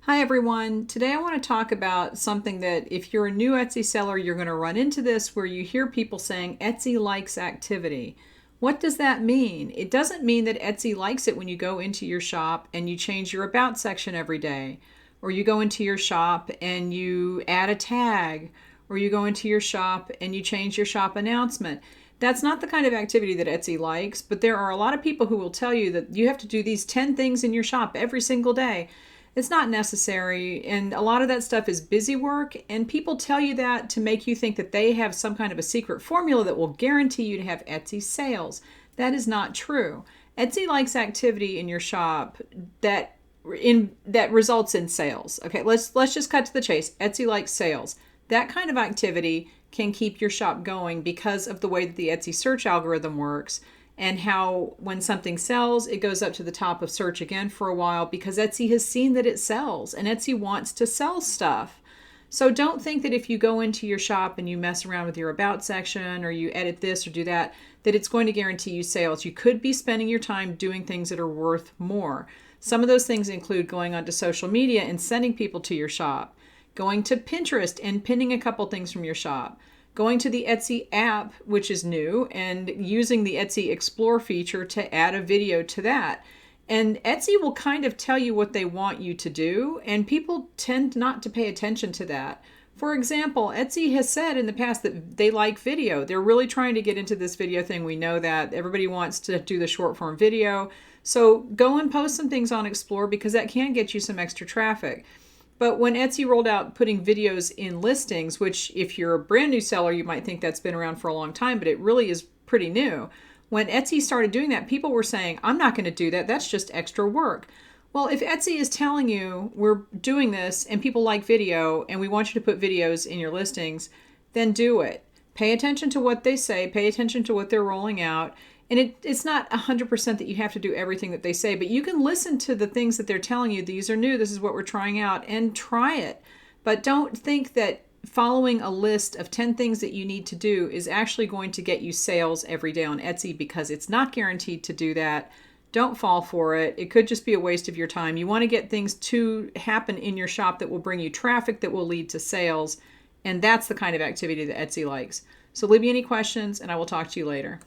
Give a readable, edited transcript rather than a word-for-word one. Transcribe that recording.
Hi everyone. Today I want to talk about something that if you're a new Etsy seller, you're going to run into this where you hear people saying Etsy likes activity. What does that mean? It doesn't mean that Etsy likes it when you go into your shop and you change your about section every day, or you go into your shop and you add a tag, or you go into your shop and you change your shop announcement. That's not the kind of activity that Etsy likes, but there are a lot of people who will tell you that you have to do these 10 things in your shop every single day. It's not necessary, and a lot of that stuff is busy work, and people tell you that to make you think that they have some kind of a secret formula that will guarantee you to have Etsy sales. That is not true. Etsy likes activity in your shop that results in sales. Okay, let's just cut to the chase. Etsy likes sales. That kind of activity can keep your shop going because of the way that the Etsy search algorithm works, and how when something sells, it goes up to the top of search again for a while because Etsy has seen that it sells and Etsy wants to sell stuff. So don't think that if you go into your shop and you mess around with your about section or you edit this or do that, that it's going to guarantee you sales. You could be spending your time doing things that are worth more. Some of those things include going onto social media and sending people to your shop, going to Pinterest and pinning a couple things from your shop, going to the Etsy app, which is new, and using the Etsy Explore feature to add a video to that. And Etsy will kind of tell you what they want you to do, and people tend not to pay attention to that. For example, Etsy has said in the past that they like video. They're really trying to get into this video thing. We know that everybody wants to do the short form video. So go and post some things on Explore because that can get you some extra traffic. But when Etsy rolled out putting videos in listings, which if you're a brand new seller, you might think that's been around for a long time, but it really is pretty new. When Etsy started doing that, people were saying, I'm not going to do that. That's just extra work. Well, if Etsy is telling you we're doing this and people like video and we want you to put videos in your listings, then do it. Pay attention to what they say, pay attention to what they're rolling out. And it's not 100% that you have to do everything that they say, but you can listen to the things that they're telling you. These are new, this is what we're trying out, and try it. But don't think that following a list of 10 things that you need to do is actually going to get you sales every day on Etsy, because it's not guaranteed to do that. Don't fall for it. It could just be a waste of your time. You want to get things to happen in your shop that will bring you traffic that will lead to sales, and that's the kind of activity that Etsy likes. So leave me any questions, and I will talk to you later.